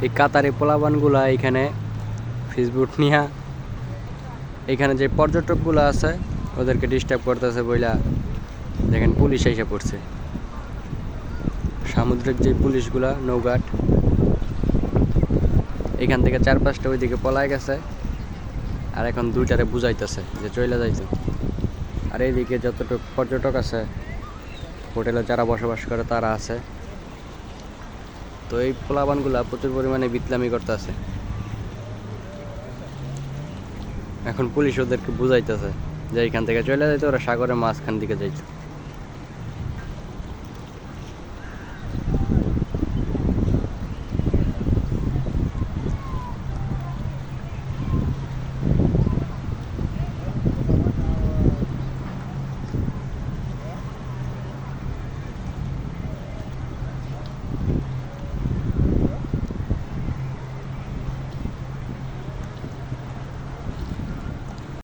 এই কাতারি পোলাপানগুলা এখানে ফেসবুক নিয়া এখানে যে পর্যটকগুলো আছে ওদেরকে ডিস্টার্ব করতেছে বইলা দেখেন পুলিশ এসে পড়ছে। সামুদ্রিক যে পুলিশগুলা নৌঘাট এখান থেকে 4-5টা ওইদিকে পলায় গেছে, আর এখন 2টারে বুঝাইতেছে যে চলে যাইতে। আর এইদিকে যতটুকু পর্যটক আছে হোটেলে যারা বসবাস করে তারা আছে। তো এই পোলাপানগুলা প্রচুর পরিমাণে বিতলামি করতেছে। এখন পুলিশ ওদেরকে বুঝাইতেছে যে এইখান থেকে চলে যাইতে, ওরা সাগরের মাঝখান দিকে যাইতো।